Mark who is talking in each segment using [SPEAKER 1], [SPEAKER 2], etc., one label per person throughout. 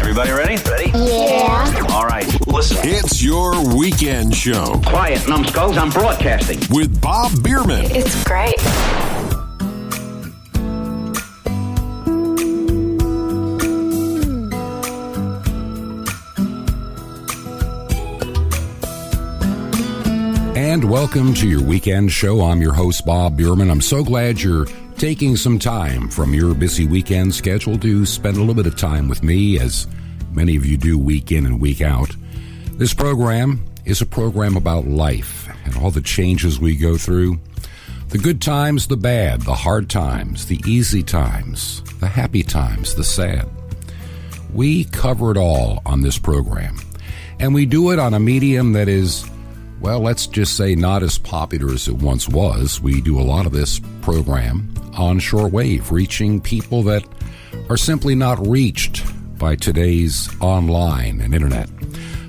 [SPEAKER 1] Everybody ready? Ready?
[SPEAKER 2] Yeah.
[SPEAKER 1] All right, listen.
[SPEAKER 3] It's your weekend show.
[SPEAKER 1] Quiet, numbskulls, I'm broadcasting.
[SPEAKER 3] With Bob Biermann.
[SPEAKER 2] It's great.
[SPEAKER 4] And welcome to your weekend show. I'm your host, Bob Biermann. I'm so glad you're taking some time from your busy weekend schedule to spend a little bit of time with me, as many of you do week in and week out. This program is a program about life and all the changes we go through. The good times, the bad, the hard times, the easy times, the happy times, the sad. We cover it all on this program. And we do it on a medium that is, well, let's just say not as popular as it once was. We do a lot of this program on shortwave, reaching people that are simply not reached by today's online and internet.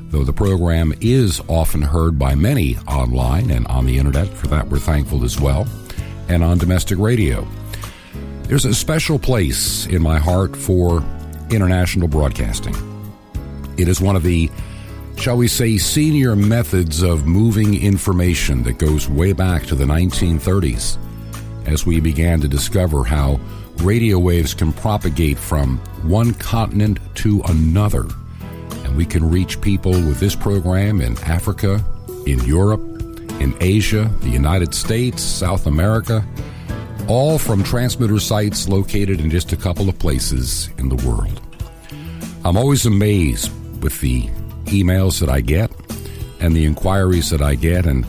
[SPEAKER 4] Though the program is often heard by many online and on the internet, for that we're thankful as well, and on domestic radio. There's a special place in my heart for international broadcasting. It is one of the, shall we say, senior methods of moving information that goes way back to the 1930s, as we began to discover how radio waves can propagate from one continent to another. And we can reach people with this program in Africa, in Europe, in Asia, the United States, South America, all from transmitter sites located in just a couple of places in the world. I'm always amazed with the emails that I get and the inquiries that I get, and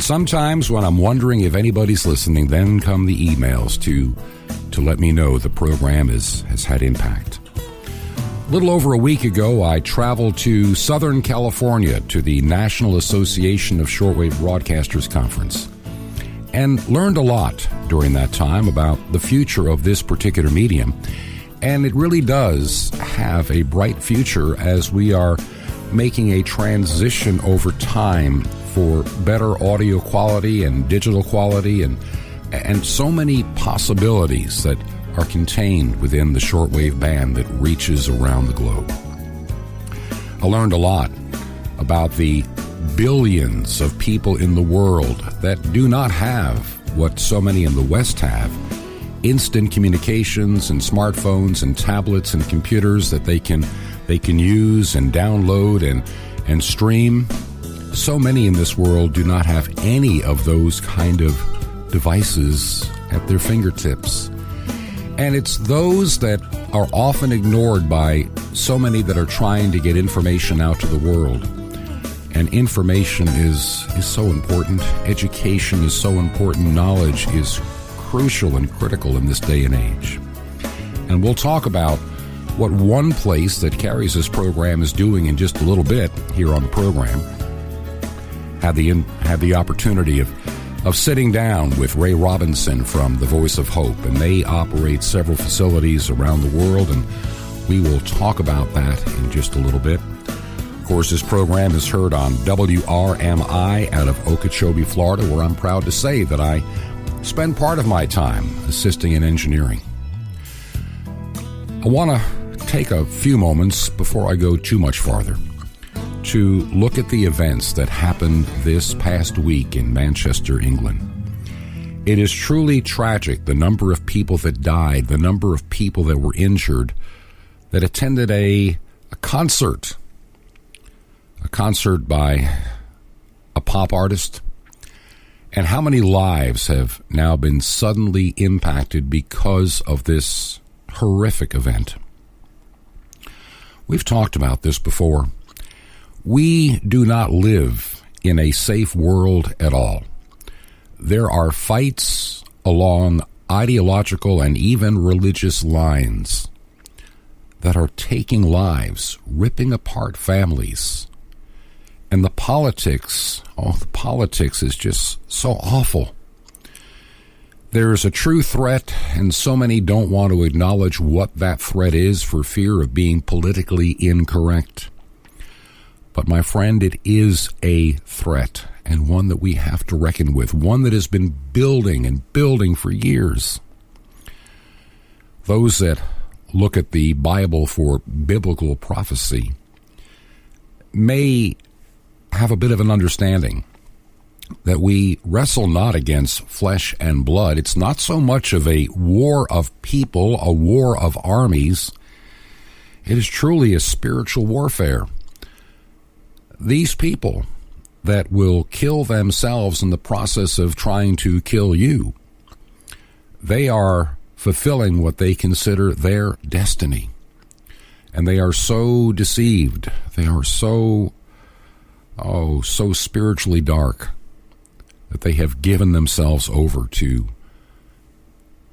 [SPEAKER 4] sometimes when I'm wondering if anybody's listening, then come the emails to let me know the program has had impact. A little over a week ago, I traveled to Southern California to the National Association of Shortwave Broadcasters Conference and learned a lot during that time about the future of this particular medium. And it really does have a bright future as we are making a transition over time for better audio quality and digital quality and so many possibilities that are contained within the shortwave band that reaches around the globe. I learned a lot about the billions of people in the world that do not have what so many in the West have: instant communications and smartphones and tablets and computers that they can use and download and stream. So many in this world do not have any of those kind of devices at their fingertips. And it's those that are often ignored by so many that are trying to get information out to the world. And information is so important. Education is so important. Knowledge is crucial and critical in this day and age. And we'll talk about what one place that carries this program is doing in just a little bit here on the program. Had the opportunity of sitting down with Ray Robinson from The Voice of Hope, and they operate several facilities around the world, and we will talk about that in just a little bit. Of course, this program is heard on WRMI out of Okeechobee, Florida, where I'm proud to say that I spend part of my time assisting in engineering. I want to take a few moments before I go too much farther to look at the events that happened this past week in Manchester, England. It is truly tragic, the number of people that died, the number of people that were injured, that attended a concert by a pop artist, and how many lives have now been suddenly impacted because of this horrific event. We've talked about this before. We do not live in a safe world at all. There are fights along ideological and even religious lines that are taking lives, ripping apart families. And the politics is just so awful. There's a true threat, and so many don't want to acknowledge what that threat is for fear of being politically incorrect. But my friend, it is a threat, and one that we have to reckon with, one that has been building and building for years. Those that look at the Bible for biblical prophecy may have a bit of an understanding that we wrestle not against flesh and blood. It's not so much of a war of people, a war of armies. It is truly a spiritual warfare. These people that will kill themselves in the process of trying to kill you, they are fulfilling what they consider their destiny. And they are so deceived. They are so spiritually dark that they have given themselves over to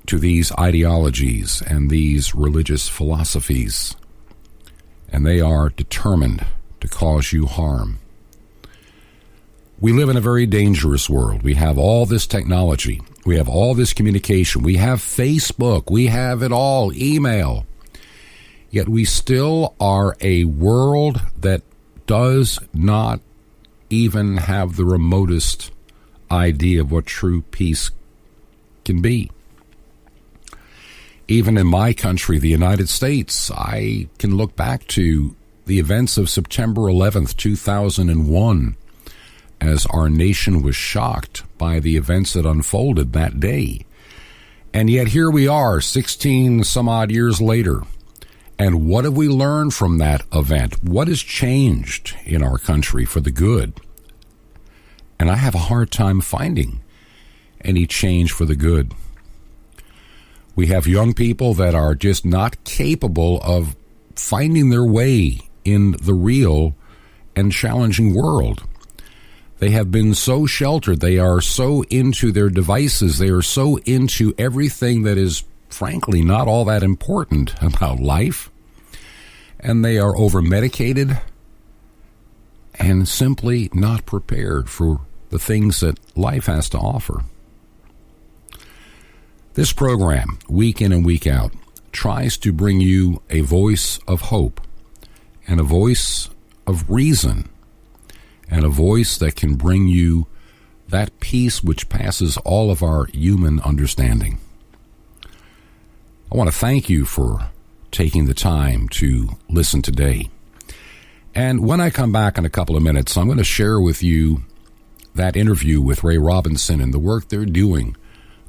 [SPEAKER 4] these ideologies and these religious philosophies. And they are determined to cause you harm. We live in a very dangerous world. We have all this technology. We have all this communication. We have Facebook. We have it all, email. Yet we still are a world that does not even have the remotest idea of what true peace can be. Even in my country, the United States, I can look back to the events of September 11th, 2001, as our nation was shocked by the events that unfolded that day. And yet here we are, 16 some odd years later. And what have we learned from that event? What has changed in our country for the good? And I have a hard time finding any change for the good. We have young people that are just not capable of finding their way in the real and challenging world. They have been so sheltered. They are so into their devices. They are so into everything that is, frankly, not all that important about life. And they are over-medicated and simply not prepared for the things that life has to offer. This program, week in and week out, tries to bring you a voice of hope and a voice of reason and a voice that can bring you that peace which passes all of our human understanding. I want to thank you for taking the time to listen today. And when I come back in a couple of minutes, I'm going to share with you that interview with Ray Robinson and the work they're doing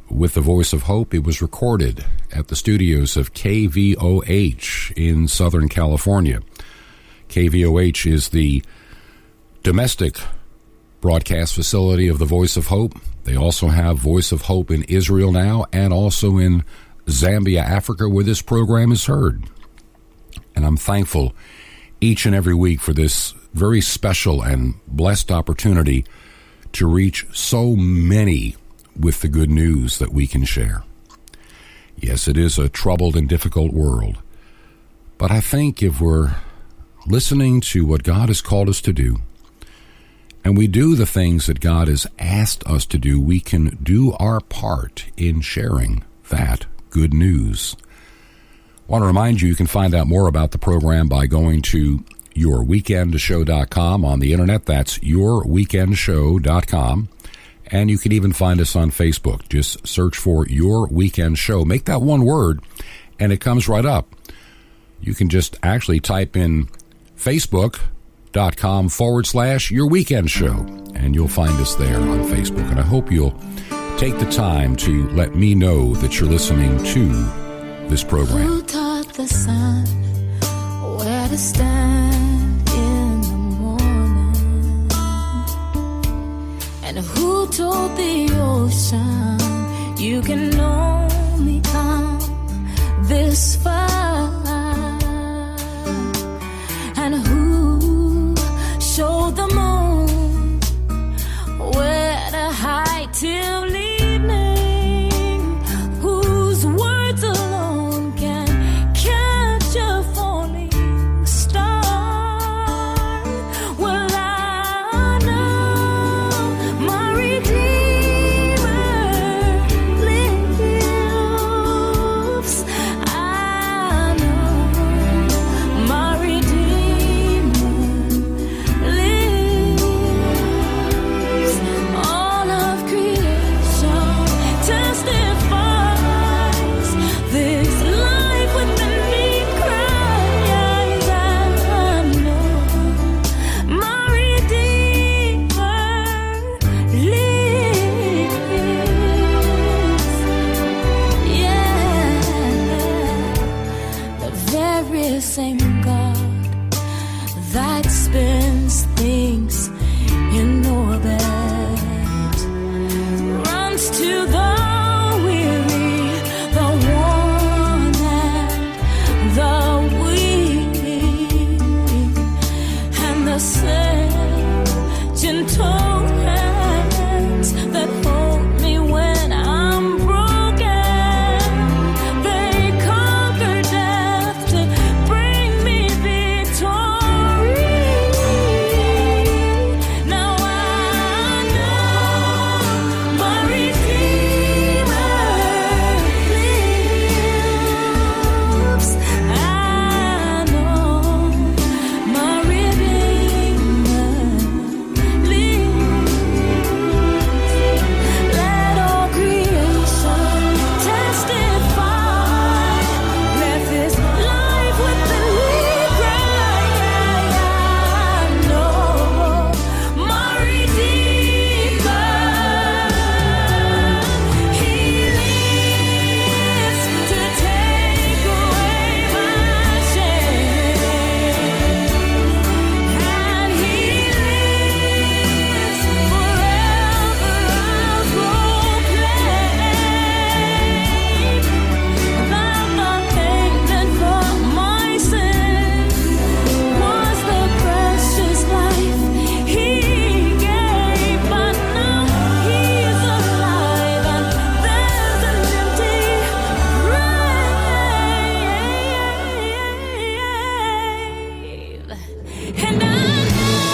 [SPEAKER 4] with the Voice of Hope. It was recorded at the studios of KVOH in Southern California. KVOH is the domestic broadcast facility of the Voice of Hope. They also have Voice of Hope in Israel now and also in Zambia, Africa, where this program is heard. And I'm thankful each and every week for this very special and blessed opportunity to reach so many with the good news that we can share. Yes, it is a troubled and difficult world, but I think if we're listening to what God has called us to do, and we do the things that God has asked us to do, we can do our part in sharing that good news. I want to remind you, you can find out more about the program by going to yourweekendshow.com on the internet. That's yourweekendshow.com. And you can even find us on Facebook. Just search for Your Weekend Show. Make that one word, and it comes right up. You can just actually type in Facebook.com/Your Weekend Show, and you'll find us there on Facebook. And I hope you'll take the time to let me know that you're listening to this program.
[SPEAKER 2] Who taught the sun where to stand in the morning? And who told the ocean you can only come this far? And who showed the moon where to hide till evening? Whose words alone can catch a falling star? Well, I know my Redeemer lives. I same God that spins things in orbit, runs to the weary, the worn and the weak, and the same gentle hands that hold me when I'm broken. They conquer death to bring me victory. Now I know my Redeemer lives. I know my Redeemer lives. Let all creation testify. Let this life with the lead cry. I know my Redeemer. He lives to take away my shame, and He lives forever. I'll proclaim that the payment for my sin was the precious life He gave. But now He's alive, and there's an empty grave. And I know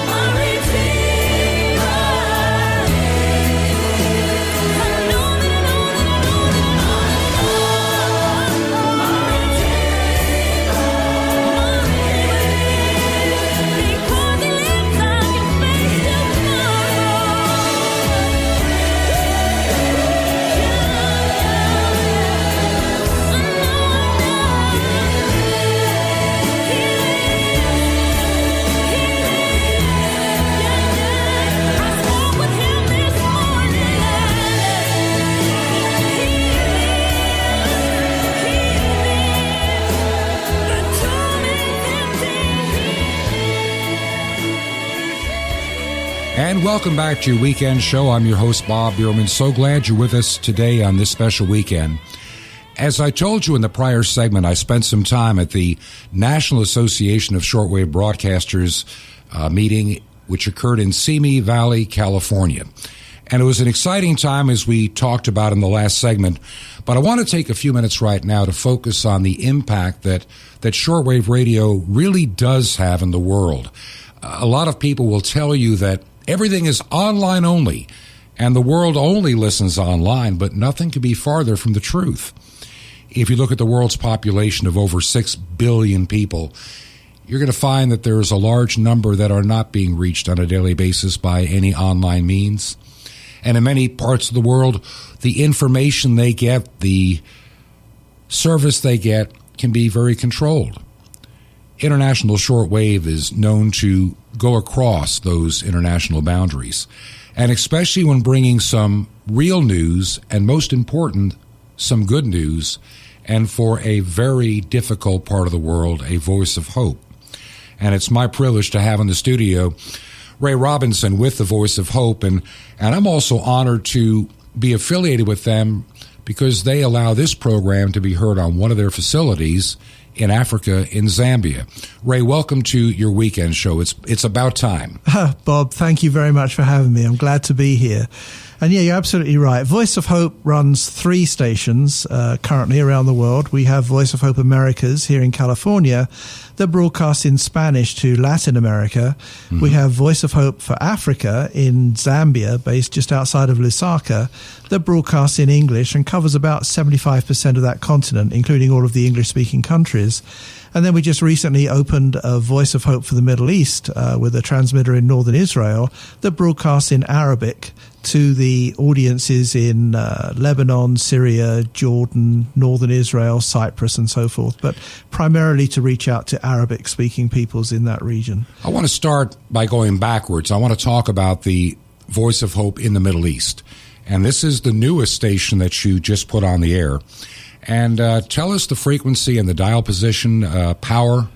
[SPEAKER 2] my Redeemer. I know that I know my Redeemer. Because He lives, I can face I spoke with Him this morning, the tomb is empty.
[SPEAKER 4] And welcome back to your weekend show. I'm your host, Bob Biermann. So glad you're with us today on this special weekend. As I told you in the prior segment, I spent some time at the National Association of Shortwave Broadcasters meeting, which occurred in Simi Valley, California. And it was an exciting time, as we talked about in the last segment. But I want to take a few minutes right now to focus on the impact that shortwave radio really does have in the world. A lot of people will tell you that everything is online only, and the world only listens online, but nothing could be farther from the truth. If you look at the world's population of over 6 billion people, you're going to find that there is a large number that are not being reached on a daily basis by any online means. And in many parts of the world, the information they get, the service they get, can be very controlled. International shortwave is known to go across those international boundaries, and especially when bringing some real news, and most important, some good news, and for a very difficult part of the world, a voice of hope. And it's my privilege to have in the studio Ray Robinson with the Voice of Hope, and I'm also honored to be affiliated with them because they allow this program to be heard on one of their facilities in Africa, in Zambia. Ray, welcome to your weekend show. It's about time.
[SPEAKER 5] Bob, thank you very much for having me. I'm glad to be here. And yeah, you're absolutely right. Voice of Hope runs 3 stations currently around the world. We have Voice of Hope Americas here in California that broadcasts in Spanish to Latin America. Mm-hmm. We have Voice of Hope for Africa in Zambia, based just outside of Lusaka, that broadcasts in English and covers about 75% of that continent, including all of the English-speaking countries. And then we just recently opened a Voice of Hope for the Middle East with a transmitter in northern Israel that broadcasts in Arabic to the audiences in Lebanon, Syria, Jordan, northern Israel, Cyprus, and so forth, but primarily to reach out to Arabic-speaking peoples in that region.
[SPEAKER 4] I want to start by going backwards. I want to talk about the Voice of Hope in the Middle East. And this is the newest station that you just put on the air. And tell us the frequency and the dial position, power.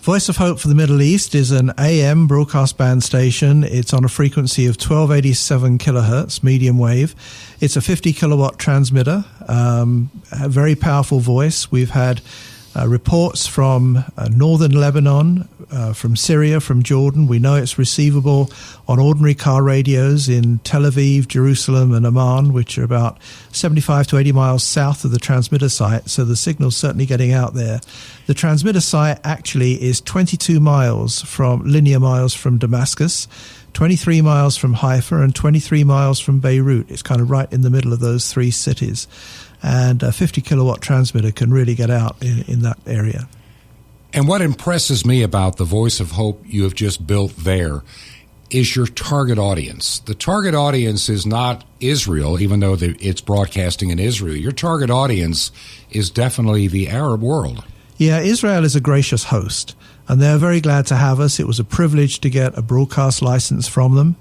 [SPEAKER 5] Voice of Hope for the Middle East is an AM broadcast band station. It's on a frequency of 1287 kilohertz, medium wave. It's a 50 kilowatt transmitter, a very powerful voice. We've had reports from northern Lebanon, from Syria, from Jordan. We know it's receivable on ordinary car radios in Tel Aviv, Jerusalem, and Amman, which are about 75 to 80 miles south of the transmitter site, so the signal's certainly getting out there. The transmitter site actually is 22 linear miles from Damascus, 23 miles from Haifa, and 23 miles from Beirut. It's kind of right in the middle of those three cities. And a 50 kilowatt transmitter can really get out in that area.
[SPEAKER 4] And what impresses me about the Voice of Hope you have just built there is your target audience. The target audience is not Israel, even though it's broadcasting in Israel. Your target audience is definitely the Arab world.
[SPEAKER 5] Yeah, Israel is a gracious host, and they're very glad to have us. It was a privilege to get a broadcast license from them.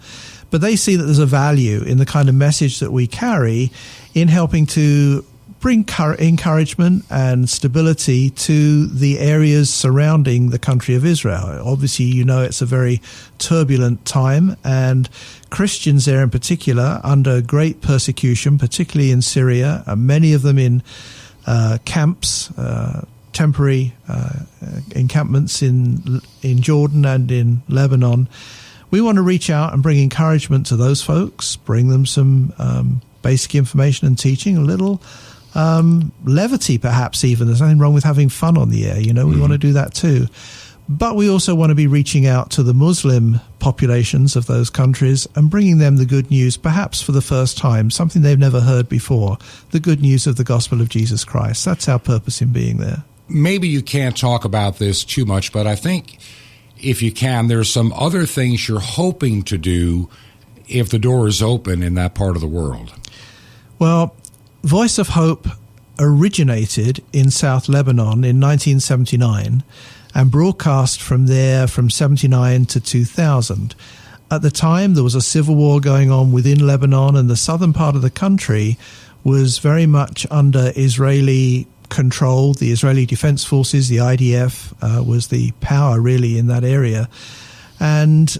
[SPEAKER 5] But they see that there's a value in the kind of message that we carry in helping to bring encouragement and stability to the areas surrounding the country of Israel. Obviously, you know, it's a very turbulent time, and Christians there in particular under great persecution, particularly in Syria, many of them in camps, temporary encampments in Jordan and in Lebanon. We want to reach out and bring encouragement to those folks, bring them some basic information and teaching, a little levity perhaps even. There's nothing wrong with having fun on the air, you know, we want to do that too. But we also want to be reaching out to the Muslim populations of those countries and bringing them the good news, perhaps for the first time, something they've never heard before, the good news of the gospel of Jesus Christ. That's our purpose in being there. Maybe
[SPEAKER 4] you can't talk about this too much, but I think if you can, there's some other things you're hoping to do if the door is open in that part of the world. Well, Voice of Hope originated in South Lebanon in 1979 and broadcast from there from 79 to 2000. At the time, there was a civil war going on within Lebanon, and the southern part of the country was very much under Israeli control. The Israeli Defense Forces, the IDF, was the power really in that area. And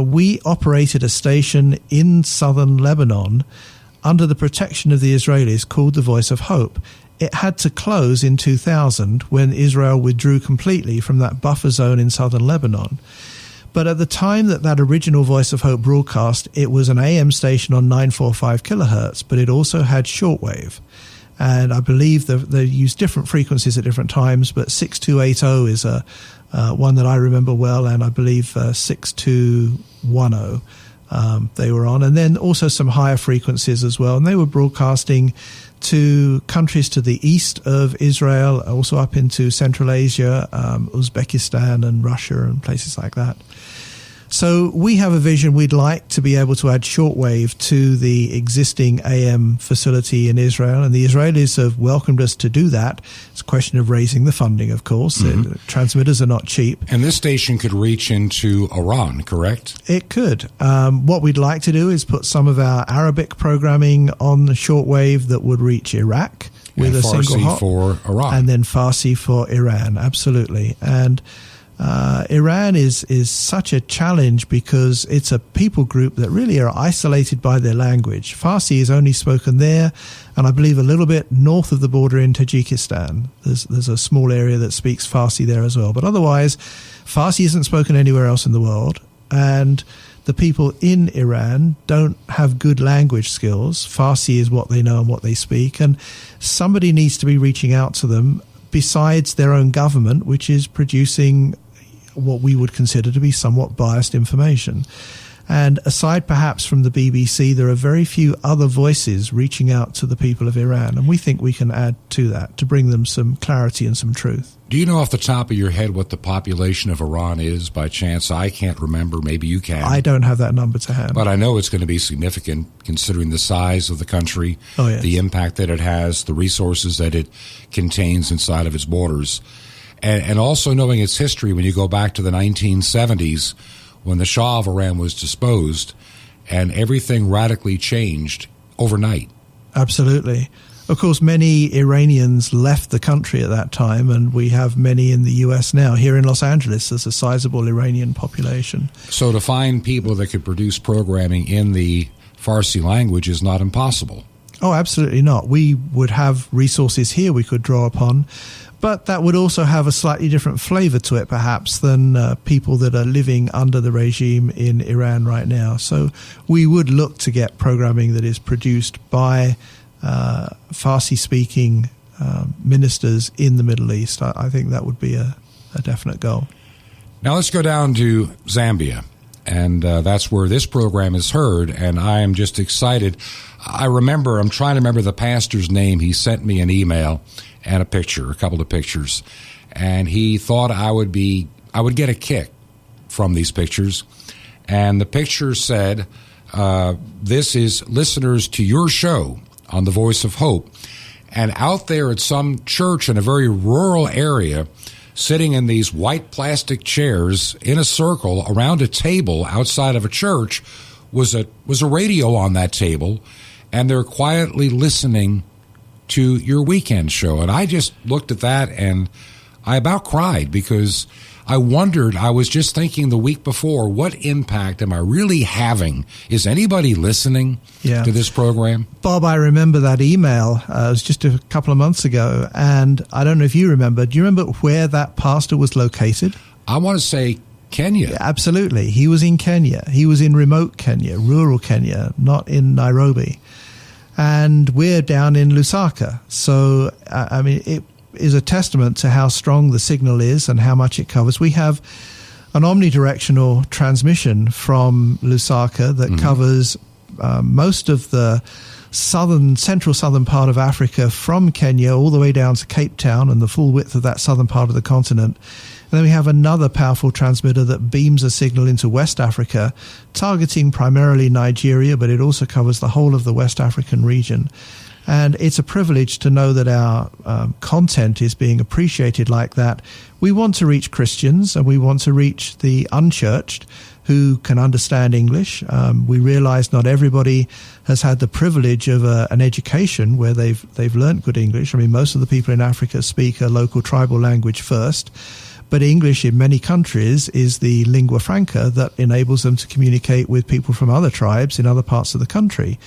[SPEAKER 4] we operated a station in southern Lebanon under the protection of the Israelis called the Voice of Hope. It had to close in 2000 when Israel withdrew completely from that buffer zone in southern Lebanon. But at the time that original Voice of Hope broadcast, it was an AM station on 945 kilohertz, but it also had shortwave. And I believe they use different frequencies at different times, but 6280 is one that I remember well, and I believe 6210 they were on. And then also some higher frequencies as well. And they were broadcasting to countries to the east of Israel, also up into Central Asia, Uzbekistan and Russia and places like that. So we have a vision. We'd like to be able to add shortwave to the existing AM facility in Israel, and the Israelis have welcomed us to do that. It's a question of raising the funding, of course. Transmitters are not cheap. And this station could reach into Iran, correct? It could. What we'd like to do is put some of our Arabic programming on the shortwave that would reach Iraq with a single hop. For Iran. And then Farsi for Iran, absolutely. And Iran is such a challenge because it's a people group that really are isolated by their language. Farsi is only spoken there, and I believe a little bit north of the border in Tajikistan. There's a small area that speaks Farsi there as well. But otherwise, Farsi isn't spoken anywhere else in the world, and the people in Iran don't have good language skills. Farsi is what they know and what they speak, and somebody needs to be reaching out to them besides their own government, which is producing what we would consider to be somewhat biased information. And aside perhaps from the BBC, there are very few other voices reaching out to the people of Iran, and we think we can add to that to bring them some clarity and some truth. Do you know off the top of your head what the population of Iran is by chance? I can't remember. Maybe you can. I don't have that number to hand. But I know it's going to be significant considering the size of the country, the impact that it has, the resources that it contains inside of its borders. And also knowing its history, when you go back to the 1970s, when the Shah of Iran was disposed, and everything radically changed overnight. Absolutely.
[SPEAKER 5] Of course, many Iranians left the country at that time, and we have many in the US now. Here in Los Angeles, there's a sizable Iranian population.
[SPEAKER 4] So to find people that could produce programming in the Farsi language is not impossible.
[SPEAKER 5] Oh, absolutely not. We would have resources here we could draw upon, but that would also have a slightly different flavor to it, perhaps, than people that are living under the regime in Iran right now. So we would look to get programming that is produced by Farsi-speaking ministers in the Middle East. I think that would be a definite goal.
[SPEAKER 4] Now let's go down to Zambia, and that's where this program is heard, and I am just excited. I'm trying to remember the pastor's name. He sent me an email and a couple of pictures, and he thought I would get a kick from these pictures. And the picture said, this is listeners to your show on the Voice of Hope. And out there at some church in a very rural area, sitting in these white plastic chairs in a circle around a table outside of a church was a radio on that table, and they're quietly listening to your weekend show. And I just looked at that and I about cried, because I wondered, I was just thinking the week before, what impact am I really having? Is anybody listening to this program?
[SPEAKER 5] Bob, I remember that email. It was just a couple of months ago, and I don't know if you remember. Do you remember where that pastor was located?
[SPEAKER 4] I want to say Kenya.
[SPEAKER 5] Yeah, absolutely. He was in Kenya. He was in remote Kenya, rural Kenya, not in Nairobi. And we're down in Lusaka. So, I mean, it is a testament to how strong the signal is and how much it covers. We have an omnidirectional transmission from Lusaka that covers most of the central southern part of Africa, from Kenya all the way down to Cape Town and the full width of that southern part of the continent. And then we have another powerful transmitter that beams a signal into West Africa, targeting primarily Nigeria, but it also covers the whole of the West African region. And it's a privilege to know that our content is being appreciated like that. We want to reach Christians, and we want to reach the unchurched who can understand English. We realize not everybody has had the privilege of an education where they've learned good English. I mean, most of the people in Africa speak a local tribal language first, but English in many countries is the lingua franca that enables them to communicate with people from other tribes in other parts of the country.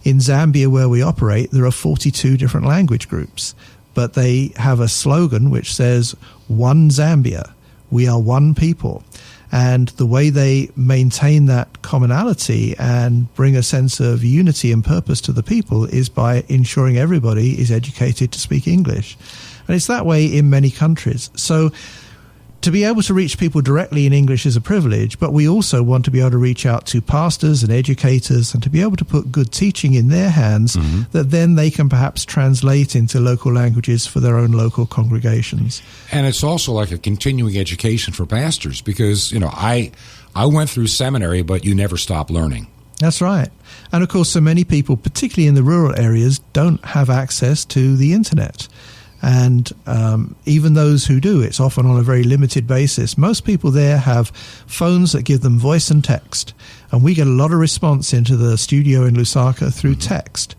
[SPEAKER 5] In Zambia, where we operate, there are 42 different language groups, but they have a slogan which says, "One Zambia, we are one people." And the way they maintain that commonality and bring a sense of unity and purpose to the people is by ensuring everybody is educated to speak English. And it's that way in many countries. So to be able to reach people directly in English is a privilege, but we also want to be able to reach out to pastors and educators and to be able to put good teaching in their hands that then they can perhaps translate into local languages for their own local congregations.
[SPEAKER 4] And it's also like a continuing education for pastors, because, you know, I went through seminary, but you never stop learning.
[SPEAKER 5] That's right. And of course, so many people, particularly in the rural areas, don't have access to the internet. And even those who do, it's often on a very limited basis. Most people there have phones that give them voice and text. And we get a lot of response into the studio in Lusaka through text.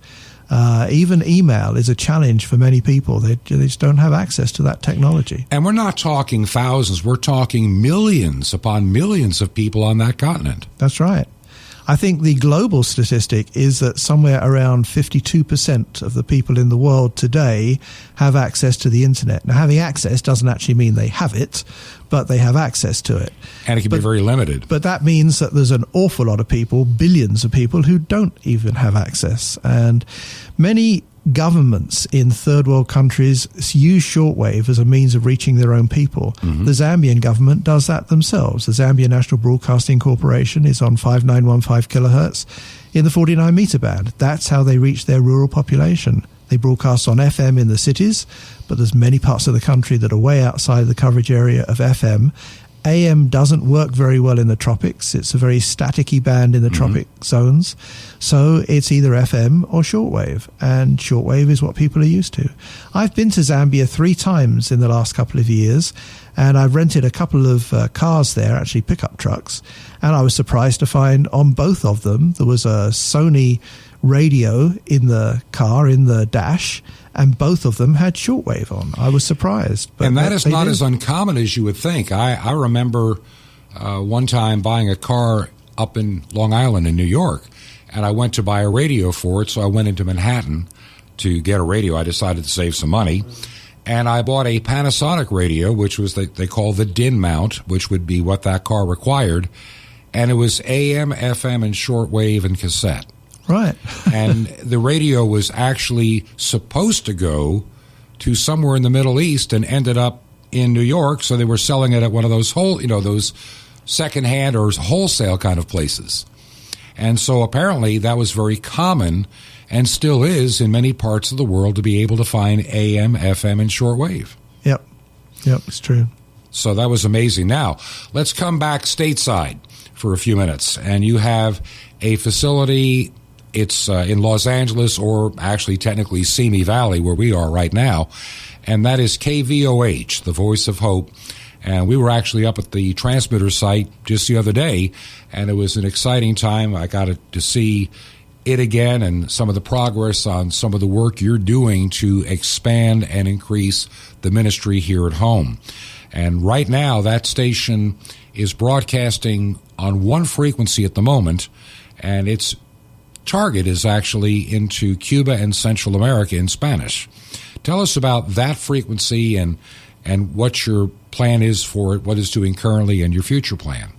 [SPEAKER 5] Even email is a challenge for many people. They just don't have access to that technology.
[SPEAKER 4] And we're not talking thousands. We're talking millions upon millions of people on that continent.
[SPEAKER 5] That's right. I think the global statistic is that somewhere around 52% of the people in the world today have access to the internet. Now, having access doesn't actually mean they have it, but they have access to it.
[SPEAKER 4] And it can be very limited.
[SPEAKER 5] But that means that there's an awful lot of people, billions of people, who don't even have access. And many governments in third world countries use shortwave as a means of reaching their own people. The Zambian government does that themselves. The Zambia National Broadcasting Corporation is on 5915 kilohertz in the 49 meter band. That's how they reach their rural population. They broadcast on FM in the cities, but there's many parts of the country that are way outside the coverage area of FM. AM doesn't work very well in the tropics. It's a very staticky band in the tropic zones. So it's either FM or shortwave, and shortwave is what people are used to. I've been to Zambia 3 times in the last couple of years, and I've rented a couple of cars there, actually pickup trucks, and I was surprised to find on both of them there was a Sony radio in the car, in the dash, and both of them had shortwave on. I was surprised. But
[SPEAKER 4] and that is not
[SPEAKER 5] did.
[SPEAKER 4] as uncommon as you would think. I remember one time buying a car up in Long Island in New York, and I went to buy a radio for it, so I went into Manhattan to get a radio. I decided to save some money, and I bought a Panasonic radio, which was they call the DIN mount, which would be what that car required, and it was AM, FM, and shortwave and cassette.
[SPEAKER 5] Right.
[SPEAKER 4] And the radio was actually supposed to go to somewhere in the Middle East and ended up in New York, so they were selling it at one of those those secondhand or wholesale kind of places. And so apparently that was very common and still is in many parts of the world to be able to find AM, FM, and shortwave.
[SPEAKER 5] Yep, it's true.
[SPEAKER 4] So that was amazing. Now, let's come back stateside for a few minutes. And you have a facility, it's in Los Angeles, or actually technically Simi Valley, where we are right now, and that is KVOH, the Voice of Hope. And we were actually up at the transmitter site just the other day, and it was an exciting time. I got to see it again and some of the progress on some of the work you're doing to expand and increase the ministry here at home. And right now, that station is broadcasting on one frequency at the moment, and its target is actually into Cuba and Central America in Spanish. Tell us about that frequency and what your plan is for it, what it's doing currently, and your future plan.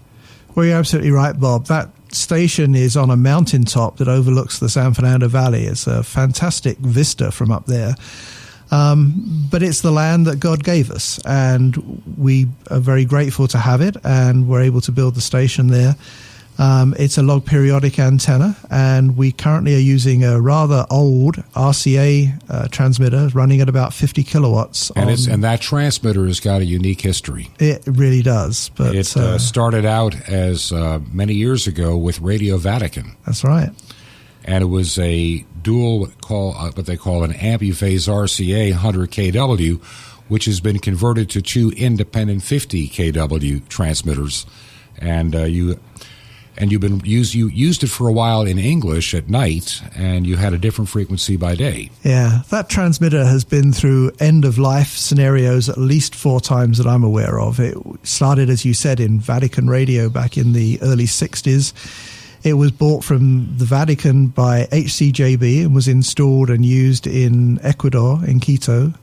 [SPEAKER 5] Well, you're absolutely right, Bob. That station is on a mountaintop that overlooks the San Fernando Valley. It's a fantastic vista from up there. But it's the land that God gave us, and we are very grateful to have it, and we're able to build the station there. It's a log periodic antenna, and we currently are using a rather old RCA transmitter running at about 50 kilowatts.
[SPEAKER 4] And that transmitter has got a unique history.
[SPEAKER 5] It really does. But
[SPEAKER 4] it started out as many years ago with Radio Vatican.
[SPEAKER 5] That's right.
[SPEAKER 4] And it was a dual what they call an ambiphase RCA 100 kW, which has been converted to two independent 50 kW transmitters. And you used it for a while in English at night, and you had a different frequency by day.
[SPEAKER 5] Yeah, that transmitter has been through end-of-life scenarios at least 4 times that I'm aware of. It started, as you said, in Vatican Radio back in the early 60s. It was bought from the Vatican by HCJB and was installed and used in Ecuador, in Quito,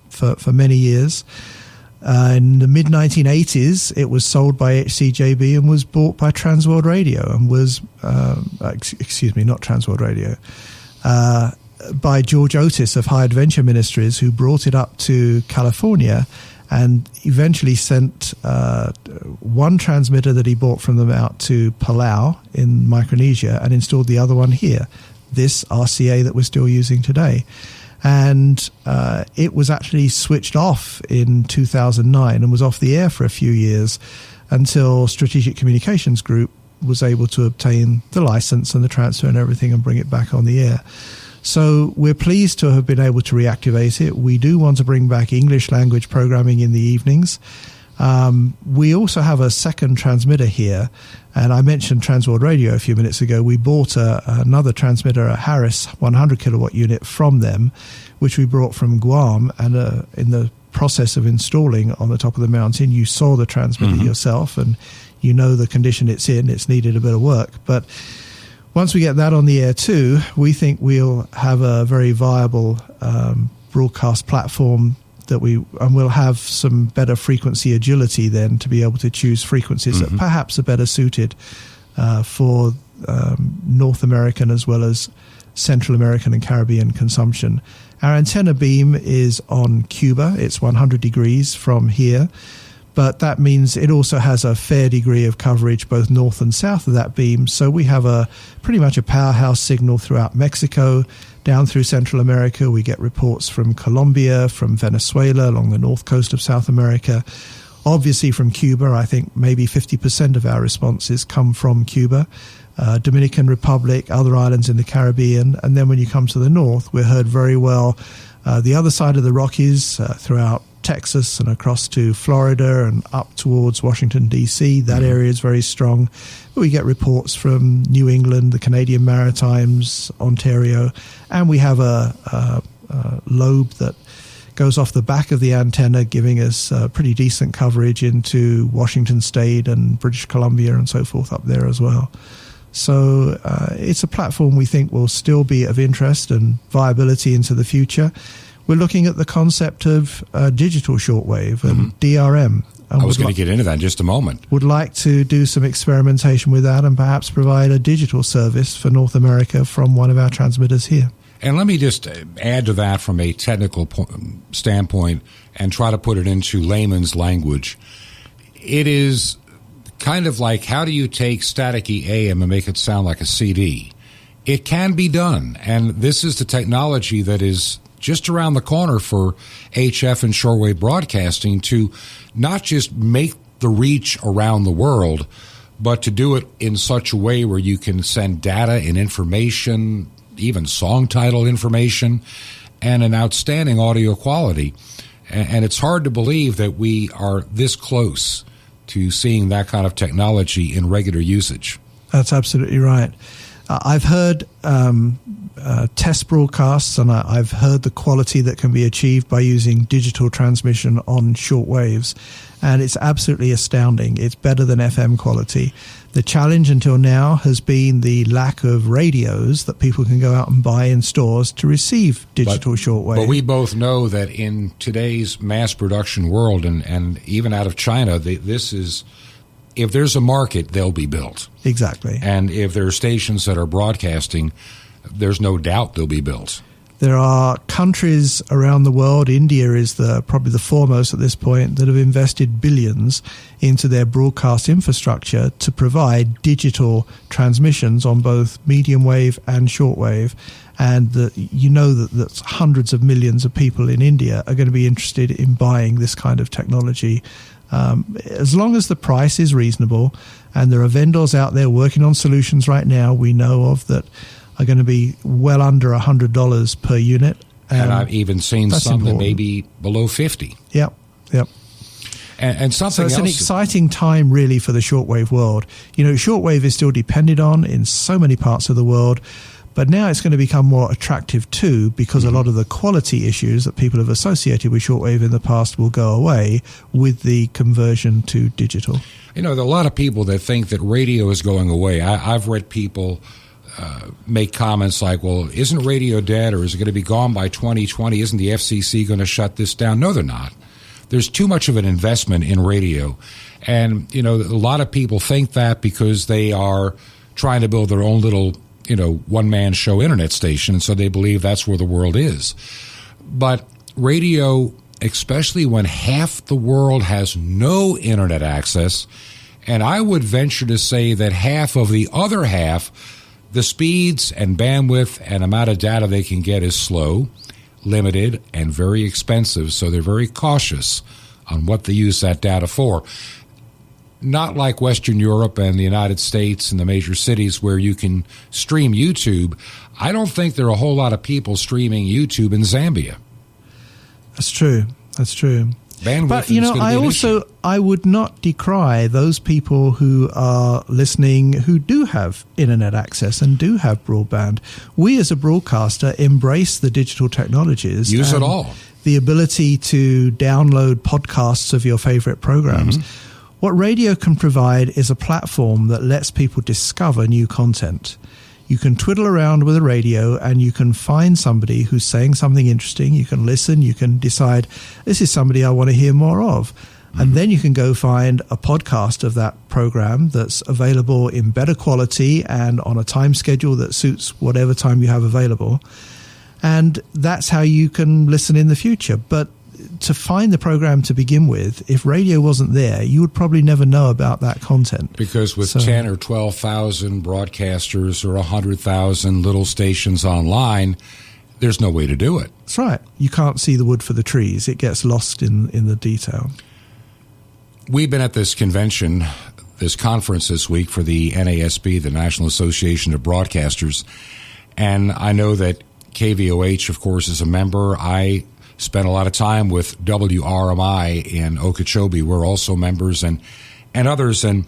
[SPEAKER 5] for many years. In the mid-1980s, it was sold by HCJB and was bought by Transworld Radio and was, not Transworld Radio, by George Otis of High Adventure Ministries, who brought it up to California and eventually sent one transmitter that he bought from them out to Palau in Micronesia and installed the other one here, this RCA that we're still using today. And it was actually switched off in 2009 and was off the air for a few years until Strategic Communications Group was able to obtain the license and the transfer and everything and bring it back on the air. So we're pleased to have been able to reactivate it. We do want to bring back English language programming in the evenings. We also have a second transmitter here, and I mentioned Transworld Radio a few minutes ago. We bought another transmitter, a Harris 100 kilowatt unit from them, which we brought from Guam, and in the process of installing on the top of the mountain, you saw the transmitter yourself, and you know the condition it's in. It's needed a bit of work, but once we get that on the air too, we think we'll have a very viable broadcast platform that we'll have some better frequency agility then to be able to choose frequencies that perhaps are better suited for North American as well as Central American and Caribbean consumption. Our antenna beam is on Cuba. It's 100 degrees from here, but that means it also has a fair degree of coverage both north and south of that beam. So we have pretty much a powerhouse signal throughout Mexico, down through Central America. We get reports from Colombia, from Venezuela, along the north coast of South America. Obviously from Cuba, I think maybe 50% of our responses come from Cuba, Dominican Republic, other islands in the Caribbean. And then when you come to the north, we're heard very well the other side of the Rockies, throughout Texas and across to Florida and up towards Washington, D.C. That area is very strong. We get reports from New England, the Canadian Maritimes, Ontario, and we have a lobe that goes off the back of the antenna, giving us pretty decent coverage into Washington State and British Columbia and so forth up there as well. So it's a platform we think will still be of interest and viability into the future. We're looking at the concept of digital shortwave and DRM. And
[SPEAKER 4] I was going to get into that in just a moment.
[SPEAKER 5] Would like to do some experimentation with that and perhaps provide a digital service for North America from one of our transmitters here.
[SPEAKER 4] And let me just add to that from a technical standpoint and try to put it into layman's language. It is kind of like, how do you take staticky AM and make it sound like a CD? It can be done, and this is the technology that is just around the corner for HF and shortwave broadcasting to not just make the reach around the world, but to do it in such a way where you can send data and information, even song title information, and an outstanding audio quality. And it's hard to believe that we are this close to seeing that kind of technology in regular usage.
[SPEAKER 5] That's absolutely right. I've heard test broadcasts, and I've heard the quality that can be achieved by using digital transmission on short waves, and it's absolutely astounding. It's better than FM quality. The challenge until now has been the lack of radios that people can go out and buy in stores to receive digital shortwave.
[SPEAKER 4] But we both know that in today's mass production world, and even out of China, this is, if there's a market, they'll be built.
[SPEAKER 5] Exactly.
[SPEAKER 4] And if there are stations that are broadcasting, there's no doubt they'll be built.
[SPEAKER 5] There are countries around the world, India is probably the foremost at this point, that have invested billions into their broadcast infrastructure to provide digital transmissions on both medium wave and shortwave. And that hundreds of millions of people in India are going to be interested in buying this kind of technology. As long as the price is reasonable, and there are vendors out there working on solutions right now we know of that are going to be well under $100 per unit.
[SPEAKER 4] And I've even seen some that may be below 50.
[SPEAKER 5] Yep.
[SPEAKER 4] And something else.
[SPEAKER 5] So it's an exciting time really for the shortwave world. Shortwave is still depended on in so many parts of the world, but now it's going to become more attractive too, because a lot of the quality issues that people have associated with shortwave in the past will go away with the conversion to digital. There are
[SPEAKER 4] a lot of people that think that radio is going away. I've read people make comments like, well, isn't radio dead, or is it going to be gone by 2020? Isn't the FCC going to shut this down? No, they're not. There's too much of an investment in radio. And, a lot of people think that because they are trying to build their own little, one-man show internet station, and so they believe that's where the world is. But radio, especially when half the world has no internet access, and I would venture to say that half of the other half, the speeds and bandwidth and amount of data they can get is slow, limited, and very expensive, so they're very cautious on what they use that data for. Not like Western Europe and the United States and the major cities where you can stream YouTube. I don't think there are a whole lot of people streaming YouTube in Zambia. That's true.
[SPEAKER 5] Bandwidth, but I would not decry those people who are listening who do have internet access and do have broadband. We as a broadcaster embrace the digital technologies.
[SPEAKER 4] Use it all.
[SPEAKER 5] The ability to download podcasts of your favorite programs. What radio can provide is a platform that lets people discover new content. You can twiddle around with a radio and you can find somebody who's saying something interesting. You can listen. You can decide, this is somebody I want to hear more of. And then you can go find a podcast of that program that's available in better quality and on a time schedule that suits whatever time you have available. And that's how you can listen in the future. But to find the program to begin with, if radio wasn't there, you would probably never know about that content.
[SPEAKER 4] Because with 10 or 12,000 broadcasters or 100,000 little stations online, there's no way to do it.
[SPEAKER 5] That's right. You can't see the wood for the trees. It gets lost in the detail.
[SPEAKER 4] We've been at this convention, this conference this week for the NASB, the National Association of Broadcasters, and I know that KVOH, of course, is a member. I spent a lot of time with WRMI in Okeechobee. We're also members and others. And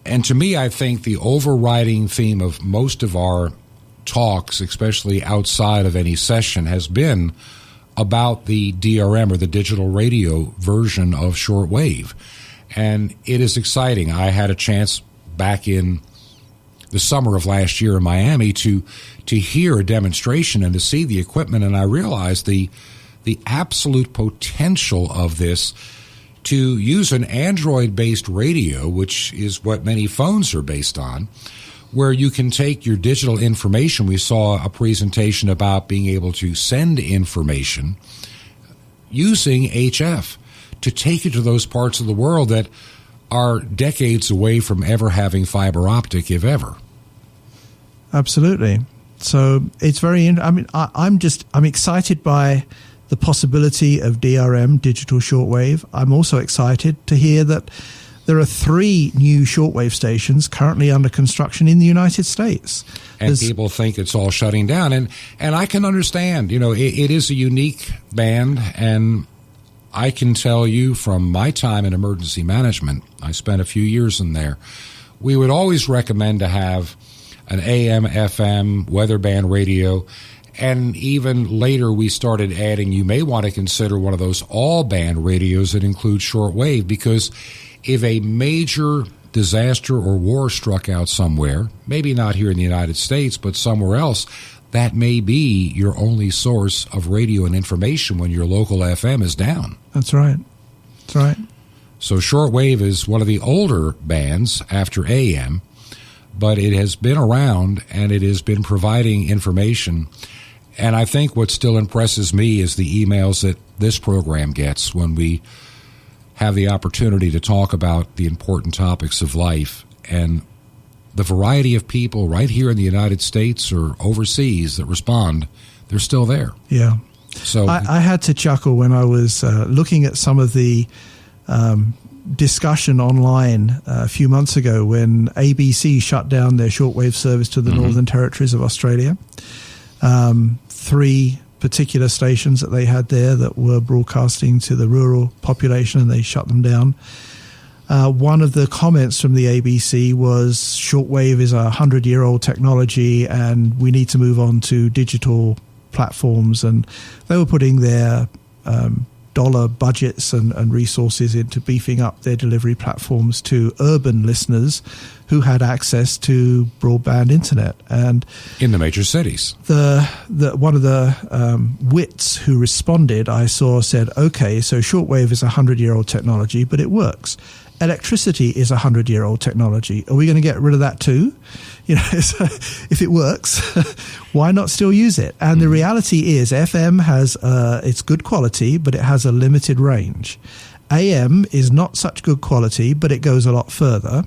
[SPEAKER 4] to me, I think the overriding theme of most of our talks, especially outside of any session, has been about the DRM, or the digital radio version of shortwave. And it is exciting. I had a chance back in the summer of last year in Miami to hear a demonstration and to see the equipment, and I realized the absolute potential of this to use an Android-based radio, which is what many phones are based on, where you can take your digital information. We saw a presentation about being able to send information using HF to take it to those parts of the world that are decades away from ever having fiber optic, if ever.
[SPEAKER 5] Absolutely. So it's very. I'm excited by the possibility of DRM, digital shortwave. I'm also excited to hear that there are 3 new shortwave stations currently under construction in the United States.
[SPEAKER 4] And people think it's all shutting down. And I can understand, it is a unique band. And I can tell you from my time in emergency management, I spent a few years in there, we would always recommend to have an AM, FM, weather band radio. And even later, we started adding, you may want to consider one of those all-band radios that include shortwave, because if a major disaster or war struck out somewhere, maybe not here in the United States, but somewhere else, that may be your only source of radio and information when your local FM is down.
[SPEAKER 5] That's right. That's right.
[SPEAKER 4] So shortwave is one of the older bands after AM, but it has been around and it has been providing information. And I think what still impresses me is the emails that this program gets when we have the opportunity to talk about the important topics of life, and the variety of people right here in the United States or overseas that respond. They're still there.
[SPEAKER 5] Yeah.
[SPEAKER 4] So
[SPEAKER 5] I had to chuckle when I was looking at some of the discussion online a few months ago when ABC shut down their shortwave service to the Northern Territories of Australia. 3 particular stations that they had there that were broadcasting to the rural population, and they shut them down. One of the comments from the ABC was shortwave is a 100-year-old technology and we need to move on to digital platforms. And they were putting their dollar budgets and resources into beefing up their delivery platforms to urban listeners who had access to broadband internet. And
[SPEAKER 4] in the major cities,
[SPEAKER 5] the one of the wits who responded, I saw, said, okay, so shortwave is a 100-year-old technology, but it works. Electricity is a 100-year-old technology. Are we going to get rid of that too? If it works, why not still use it? And the reality is FM has it's good quality, but it has a limited range. AM is not such good quality, but it goes a lot further.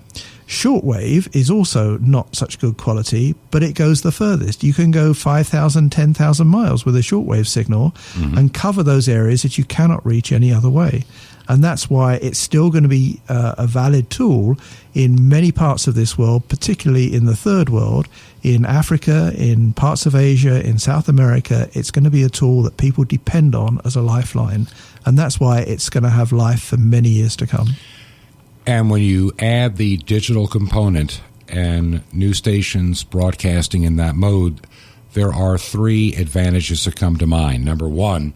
[SPEAKER 5] Shortwave is also not such good quality, but it goes the furthest. You can go 5,000, 10,000 miles with a shortwave signal and cover those areas that you cannot reach any other way. And that's why it's still going to be a valid tool in many parts of this world, particularly in the third world, in Africa, in parts of Asia, in South America. It's going to be a tool that people depend on as a lifeline. And that's why it's going to have life for many years to come.
[SPEAKER 4] And when you add the digital component and new stations broadcasting in that mode, there are 3 advantages that come to mind. Number 1,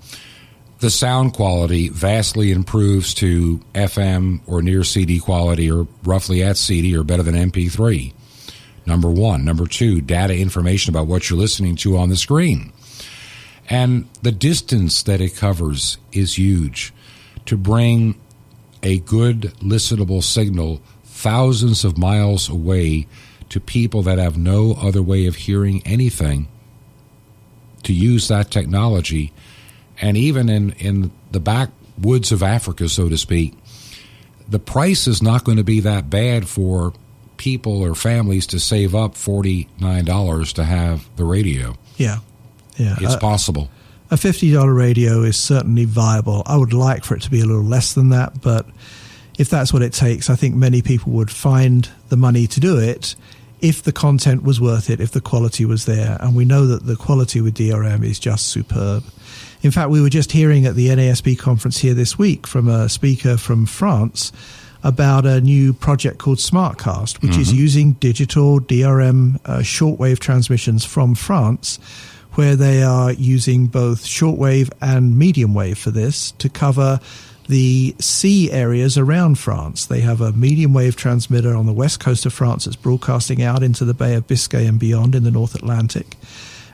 [SPEAKER 4] the sound quality vastly improves to FM or near CD quality, or roughly at CD or better than MP3. Number 1. Number 2, data information about what you're listening to on the screen. And the distance that it covers is huge. To bring a good listenable signal thousands of miles away to people that have no other way of hearing anything, to use that technology. And even in the backwoods of Africa, so to speak, the price is not going to be that bad for people or families to save up $49 to have the radio.
[SPEAKER 5] Yeah.
[SPEAKER 4] It's possible.
[SPEAKER 5] A $50 radio is certainly viable. I would like for it to be a little less than that, but if that's what it takes, I think many people would find the money to do it if the content was worth it, if the quality was there. And we know that the quality with DRM is just superb. In fact, we were just hearing at the NASB conference here this week from a speaker from France about a new project called SmartCast, which is using digital DRM shortwave transmissions from France, where they are using both shortwave and medium wave for this to cover the sea areas around France. They have a medium wave transmitter on the west coast of France that's broadcasting out into the Bay of Biscay and beyond in the North Atlantic.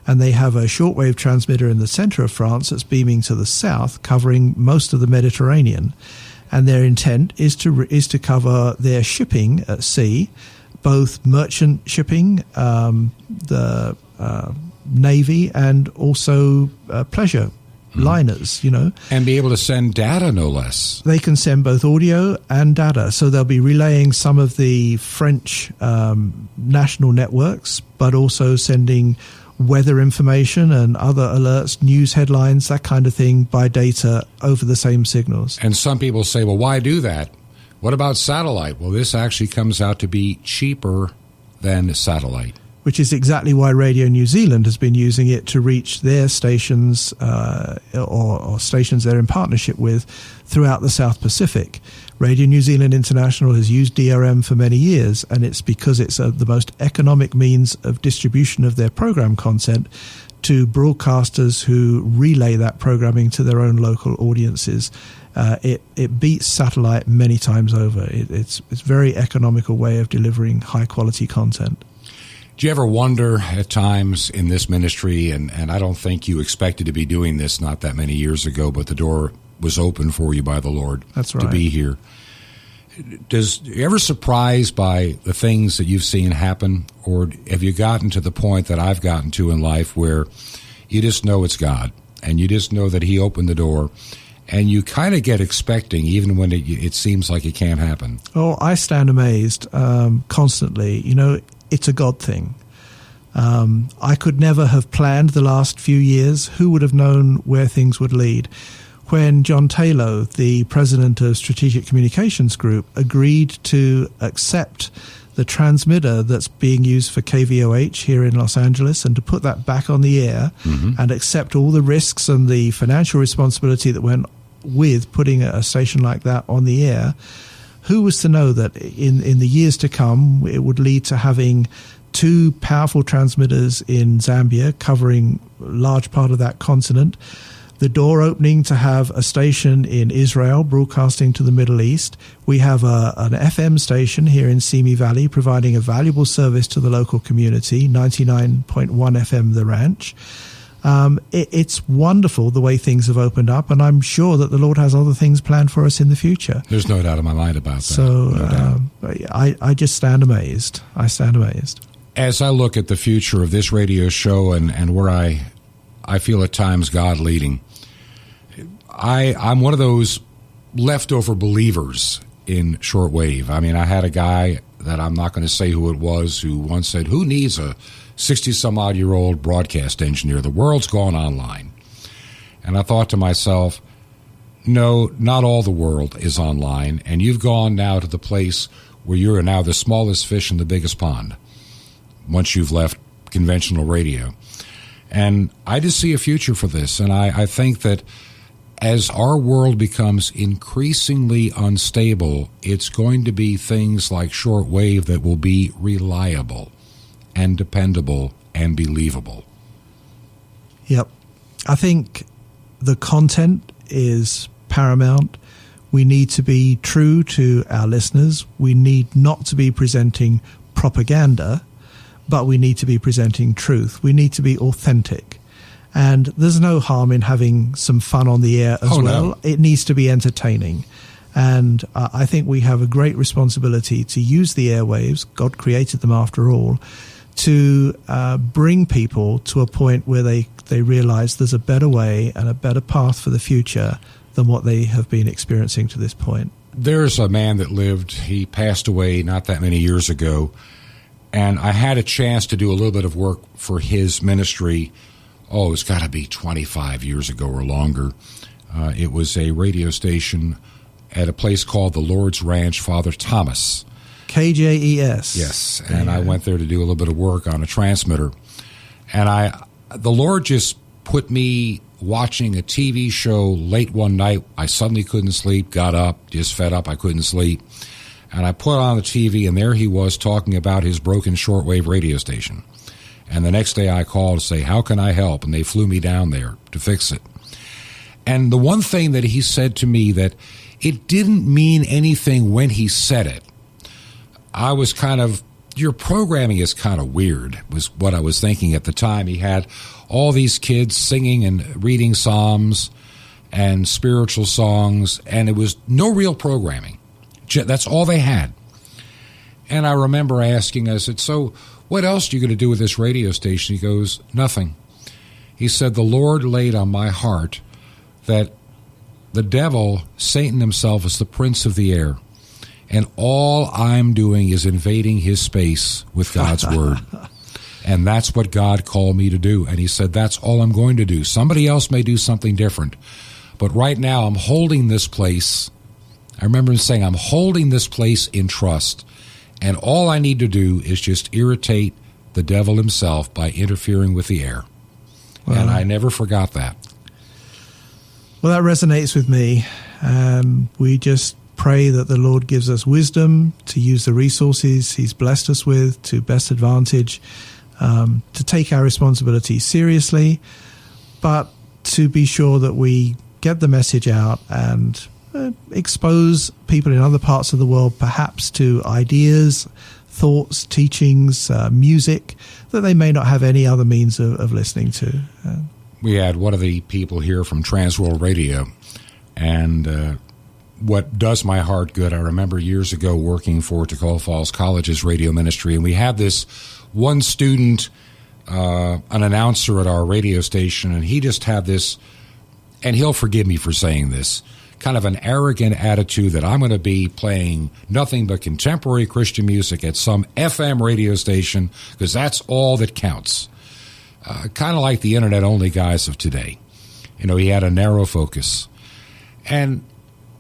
[SPEAKER 5] And they have a shortwave transmitter in the center of France that's beaming to the south, covering most of the Mediterranean. And their intent is to cover their shipping at sea, both merchant shipping, the Navy, and also pleasure liners,
[SPEAKER 4] And be able to send data, no less.
[SPEAKER 5] They can send both audio and data. So they'll be relaying some of the French national networks, but also sending weather information and other alerts, news headlines, that kind of thing by data over the same signals.
[SPEAKER 4] And some people say, well, why do that? What about satellite? Well, this actually comes out to be cheaper than satellite.
[SPEAKER 5] Which is exactly why Radio New Zealand has been using it to reach their stations or stations they're in partnership with throughout the South Pacific. Radio New Zealand International has used DRM for many years, and it's because it's the most economic means of distribution of their program content to broadcasters who relay that programming to their own local audiences. It beats satellite many times over. It's a very economical way of delivering high-quality content.
[SPEAKER 4] Do you ever wonder at times in this ministry, and I don't think you expected to be doing this not that many years ago, but the door was open for you by the Lord.
[SPEAKER 5] That's right.
[SPEAKER 4] To be here. Are you ever surprised by the things that you've seen happen, or have you gotten to the point that I've gotten to in life where you just know it's God, and you just know that He opened the door, and you kind of get expecting even when it seems like it can't happen?
[SPEAKER 5] Oh, I stand amazed constantly. It's a God thing. I could never have planned the last few years. Who would have known where things would lead? When John Taylor, the president of Strategic Communications Group, agreed to accept the transmitter that's being used for KVOH here in Los Angeles and to put that back on the air and accept all the risks and the financial responsibility that went with putting a station like that on the air, who was to know that in the years to come, it would lead to having two powerful transmitters in Zambia covering a large part of that continent, the door opening to have a station in Israel broadcasting to the Middle East. We have an FM station here in Simi Valley providing a valuable service to the local community, 99.1 FM The Ranch. It's wonderful the way things have opened up, and I'm sure that the Lord has other things planned for us in the future.
[SPEAKER 4] There's no doubt in my mind about that.
[SPEAKER 5] So I just stand amazed. I stand amazed.
[SPEAKER 4] As I look at the future of this radio show and where I feel at times God leading, I'm one of those leftover believers in shortwave. I mean, I had a guy that I'm not going to say who it was who once said, who needs a 60-some-odd-year-old broadcast engineer? The world's gone online. And I thought to myself, no, not all the world is online, and you've gone now to the place where you're now the smallest fish in the biggest pond once you've left conventional radio. And I just see a future for this, and I think that as our world becomes increasingly unstable, it's going to be things like shortwave that will be reliable and dependable and believable.
[SPEAKER 5] Yep. I think the content is paramount. We need to be true to our listeners. We need not to be presenting propaganda, but we need to be presenting truth. We need to be authentic. And there's no harm in having some fun on the air as well. No. It needs to be entertaining. And I think we have a great responsibility to use the airwaves, God created them after all, to bring people to a point where they realize there's a better way and a better path for the future than what they have been experiencing to this point.
[SPEAKER 4] There's a man that lived, he passed away not that many years ago, and I had a chance to do a little bit of work for his ministry. Oh, it's got to be 25 years ago or longer. It was a radio station at a place called the Lord's Ranch, Father Thomas.
[SPEAKER 5] KJES.
[SPEAKER 4] Yes, and I went there to do a little bit of work on a transmitter. And the Lord just put me watching a TV show late one night. I suddenly couldn't sleep, got up, just fed up, I couldn't sleep. And I put on the TV, and there he was talking about his broken shortwave radio station. And the next day I called to say, how can I help? And they flew me down there to fix it. And the one thing that he said to me, that it didn't mean anything when he said it. I was kind of, your programming is kind of weird, was what I was thinking at the time. He had all these kids singing and reading psalms and spiritual songs, and it was no real programming. That's all they had. And I remember asking, I said, so what else are you going to do with this radio station? He goes, nothing. He said, the Lord laid on my heart that the devil, Satan himself, is the prince of the air. And all I'm doing is invading his space with God's word. And that's what God called me to do. And he said, that's all I'm going to do. Somebody else may do something different. But right now I'm holding this place. I remember him saying, I'm holding this place in trust. And all I need to do is just irritate the devil himself by interfering with the air. Wow. And I never forgot that.
[SPEAKER 5] Well, that resonates with me. We just pray that the Lord gives us wisdom to use the resources he's blessed us with to best advantage, to take our responsibility seriously, but to be sure that we get the message out and expose people in other parts of the world perhaps to ideas, thoughts, teachings, music that they may not have any other means of listening to.
[SPEAKER 4] We had one of the people here from Transworld Radio, and what does my heart good, I remember years ago working for Tacoma Falls College's radio ministry, and we had this one student, an announcer at our radio station, and he just had this, and he'll forgive me for saying this, kind of an arrogant attitude that I'm going to be playing nothing but contemporary Christian music at some FM radio station because that's all that counts. Kind of like the internet-only guys of today. You know, he had a narrow focus. And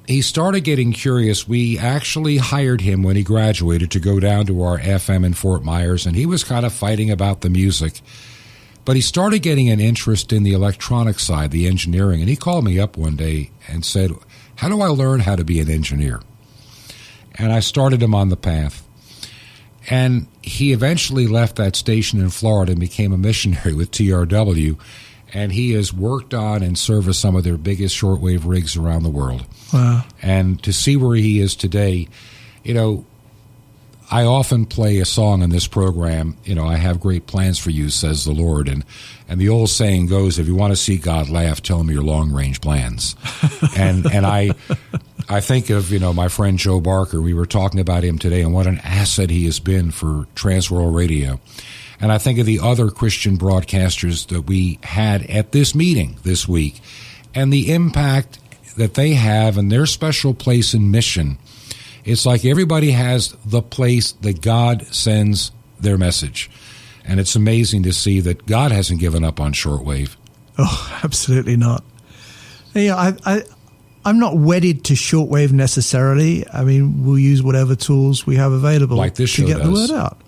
[SPEAKER 4] he started getting curious. We actually hired him when he graduated to go down to our FM in Fort Myers, and he was kind of fighting about the music. But he started getting an interest in the electronic side, the engineering, and he called me up one day and said, how do I learn how to be an engineer? And I started him on the path. And he eventually left that station in Florida and became a missionary with TRW, and he has worked on and serviced some of their biggest shortwave rigs around the world.
[SPEAKER 5] Wow. And
[SPEAKER 4] to see where he is today, you know, I often play a song in this program, you know, I have great plans for you, says the Lord. And the old saying goes, if you want to see God laugh, tell him your long-range plans. and I think of, you know, my friend Joe Barker. We were talking about him today and what an asset he has been for Transworld Radio. And I think of the other Christian broadcasters that we had at this meeting this week and the impact that they have and their special place in mission. It's like everybody has the place that God sends their message. And it's amazing to see that God hasn't given up on shortwave.
[SPEAKER 5] Oh, absolutely not. Yeah, I'm not wedded to shortwave necessarily. I mean, we'll use whatever tools we have available
[SPEAKER 4] like this show
[SPEAKER 5] to get
[SPEAKER 4] does.
[SPEAKER 5] the word out.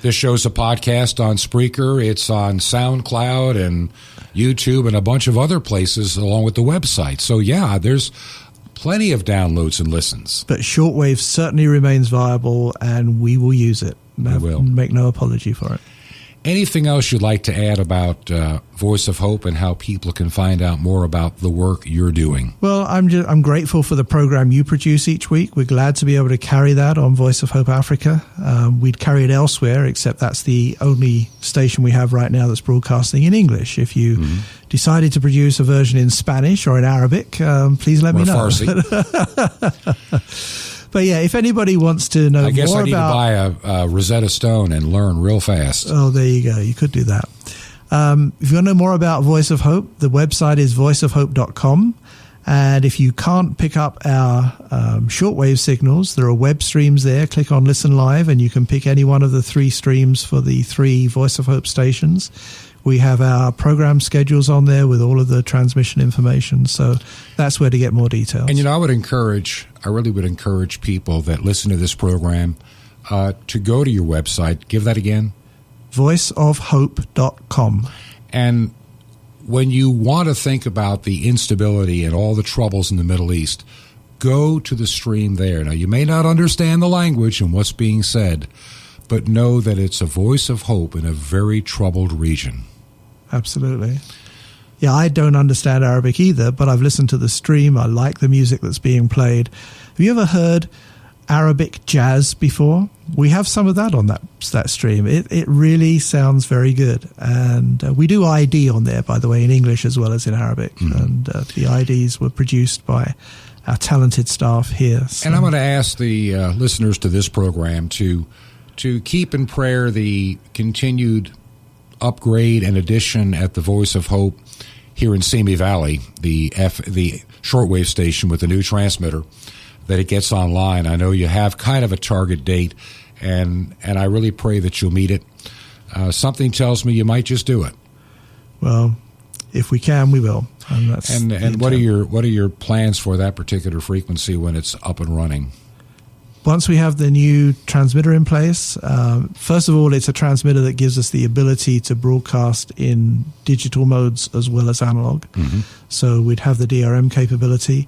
[SPEAKER 4] This show's a podcast on Spreaker. It's on SoundCloud and YouTube and a bunch of other places along with the website. So, yeah, there's plenty of downloads and listens.
[SPEAKER 5] But shortwave certainly remains viable, and we will use it.
[SPEAKER 4] We will.
[SPEAKER 5] Make no apology for it.
[SPEAKER 4] Anything else you'd like to add about Voice of Hope and how people can find out more about the work you're doing?
[SPEAKER 5] Well, I'm grateful for the program you produce each week. We're glad to be able to carry that on Voice of Hope Africa. We'd carry it elsewhere, except that's the only station we have right now that's broadcasting in English. If you decided to produce a version in Spanish or in Arabic, please let me know.
[SPEAKER 4] Farsi.
[SPEAKER 5] But yeah, if anybody wants to know more about... I guess I need to
[SPEAKER 4] buy a Rosetta Stone and learn real fast.
[SPEAKER 5] Oh, there you go. You could do that. If you want to know more about Voice of Hope, the website is voiceofhope.com. And if you can't pick up our shortwave signals, there are web streams there. Click on Listen Live, and you can pick any one of the 3 streams for the 3 Voice of Hope stations. We have our program schedules on there with all of the transmission information. So that's where to get more details.
[SPEAKER 4] And, you know, I really would encourage people that listen to this program, to go to your website. Give that again.
[SPEAKER 5] voiceofhope.com.
[SPEAKER 4] And when you want to think about the instability and all the troubles in the Middle East, go to the stream there. Now, you may not understand the language and what's being said, but know that it's a voice of hope in a very troubled region.
[SPEAKER 5] Absolutely. Yeah, I don't understand Arabic either, but I've listened to the stream. I like the music that's being played. Have you ever heard Arabic jazz before? We have some of that on that stream. It really sounds very good. And we do ID on there, by the way, in English as well as in Arabic. Mm-hmm. And the IDs were produced by our talented staff here. So.
[SPEAKER 4] And I'm going to ask the listeners to this program to keep in prayer the continued upgrade and addition at the Voice of Hope here in Simi Valley, the shortwave station with the new transmitter, that it gets online. I know you have kind of a target date, and I really pray that you'll meet it. Something tells me you might just do it.
[SPEAKER 5] Well, if we can, we will. And
[SPEAKER 4] what are your plans for that particular frequency when it's up and running?
[SPEAKER 5] Once we have the new transmitter in place, first of all, it's a transmitter that gives us the ability to broadcast in digital modes as well as analog. Mm-hmm. So we'd have the DRM capability.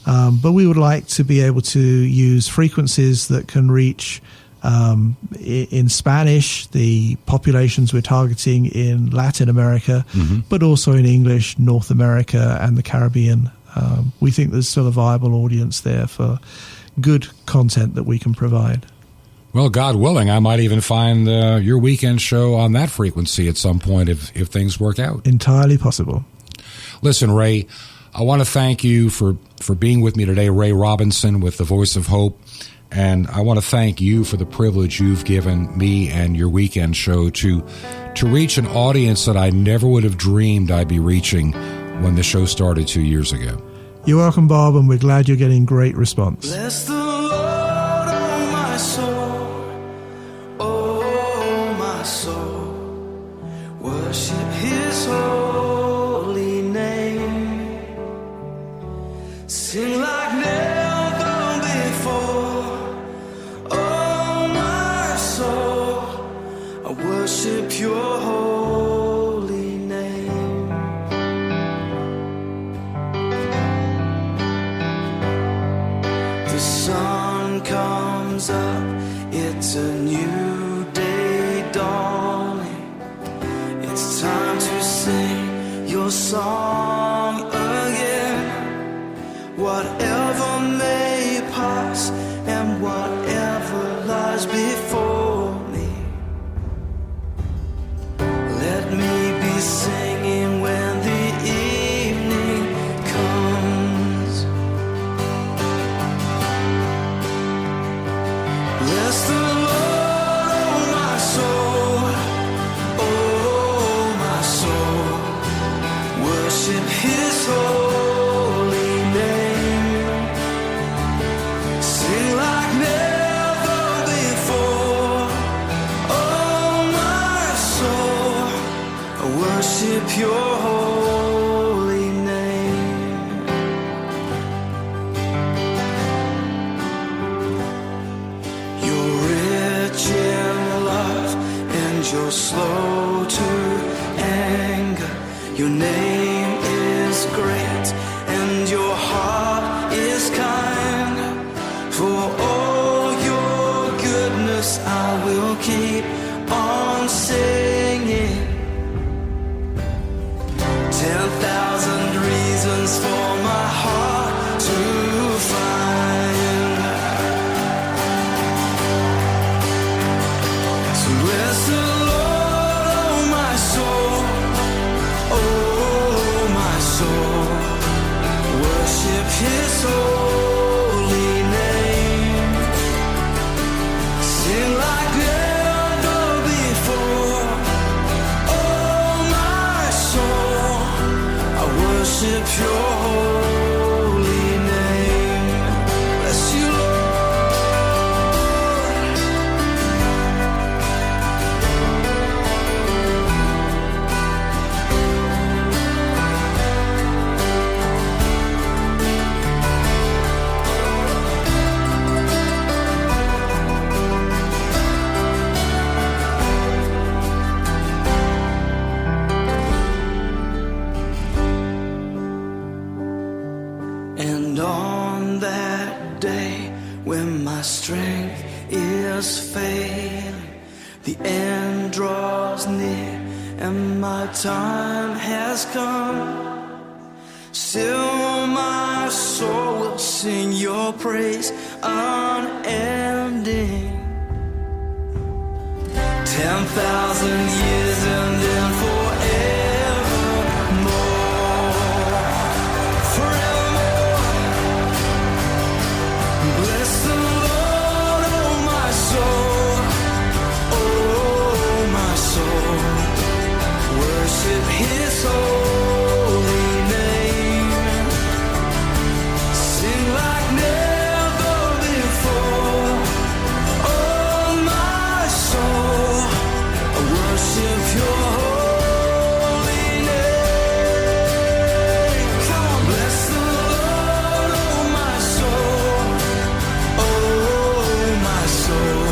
[SPEAKER 5] But we would like to be able to use frequencies that can reach, in Spanish, the populations we're targeting in Latin America, mm-hmm. but also in English, North America, and the Caribbean. We think there's still a viable audience there for good content that we can provide.
[SPEAKER 4] Well, God willing, I might even find your weekend show on that frequency at some point if things work out.
[SPEAKER 5] Entirely possible.
[SPEAKER 4] Listen, Ray, I want to thank you for being with me today, Ray Robinson with the Voice of Hope. And I want to thank you for the privilege you've given me and your weekend show to reach an audience that I never would have dreamed I'd be reaching when the show started 2 years ago.
[SPEAKER 5] You're welcome, Bob, and we're glad you're getting great response.
[SPEAKER 6] Bless the Lord, oh my soul, oh my soul, worship His holy name, sing like never before, oh my soul, I worship Your holy name. The sun comes up, it's a new day dawning. It's time to sing Your song again. Whatever may pass and whatever lies before me, let me be singing when the evening comes. Bless the Lord, oh my soul, oh my soul, worship His holy name, sing like never before, oh my soul, I worship Your holy name. You're rich in love and You're slow to anger. Your name is great and Your heart is kind. For all Your goodness I will keep on singing. 10,000 reasons for my heart to find. So bless the Lord, oh my soul, oh my soul, worship His holy name, sing like never before, oh my soul, I worship Your holy name. Bless You, Lord. is failing, the end draws near, and my time has come. Still my soul will sing your praise unending. 10,000 years and then forevermore. Forevermore. Bless the Lord, oh my soul. Oh my soul. Worship his holy name. Sing like never before. Oh my soul. Worship your holy name. Come on, bless the Lord, oh my soul. Oh my soul.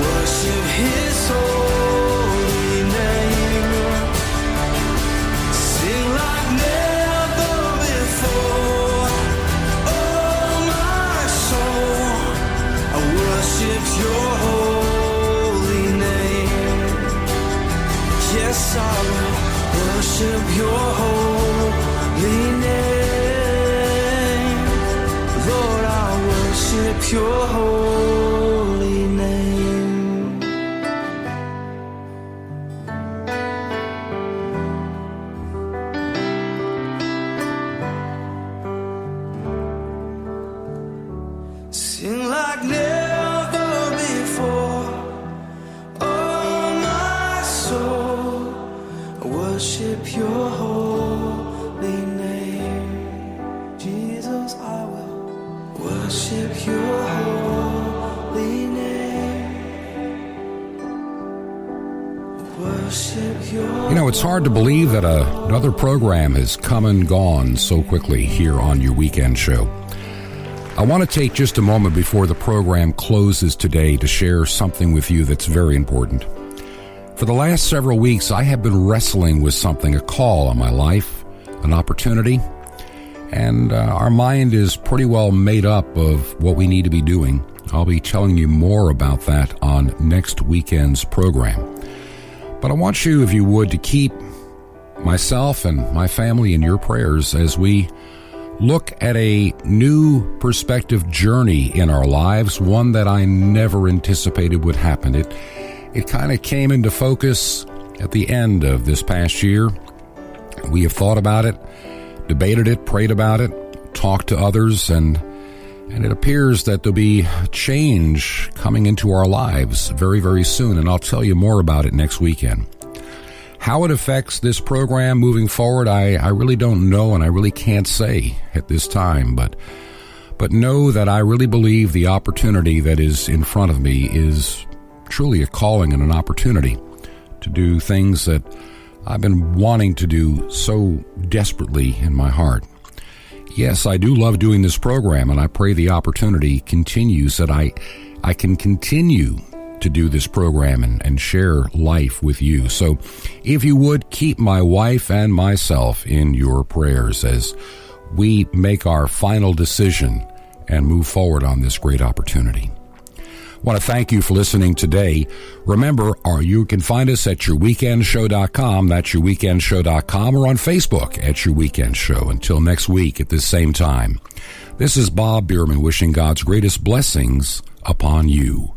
[SPEAKER 6] Worship his holy name. Sing like never before. Oh my soul. I worship your holy name. Yes, I will worship your holy name. Lord, I worship your holy name. Sing like never before. Oh, my soul, I worship your holy name. Jesus, I will worship your holy name. Worship your
[SPEAKER 4] You know, it's hard to believe that another program has come and gone so quickly here on your weekend show. I want to take just a moment before the program closes today to share something with you that's very important. For the last several weeks, I have been wrestling with something, a call on my life, an opportunity, and our mind is pretty well made up of what we need to be doing. I'll be telling you more about that on next weekend's program. But I want you, if you would, to keep myself and my family in your prayers as we look at a new perspective journey in our lives, one that I never anticipated would happen. It kind of came into focus at the end of this past year. We have thought about it, debated it, prayed about it, talked to others, and it appears that there'll be change coming into our lives very, very soon, and I'll tell you more about it next weekend. How it affects this program moving forward, I really don't know, and I really can't say at this time, but know that I really believe the opportunity that is in front of me is truly a calling and an opportunity to do things that I've been wanting to do so desperately in my heart. Yes, I do love doing this program, and I pray the opportunity continues, that I can continue to do this program and share life with you. So if you would, keep my wife and myself in your prayers as we make our final decision and move forward on this great opportunity. I want to thank you for listening today. Remember, you can find us at yourweekendshow.com. That's yourweekendshow.com, or on Facebook at Your Weekend Show. Until next week at this same time, this is Bob Biermann wishing God's greatest blessings upon you.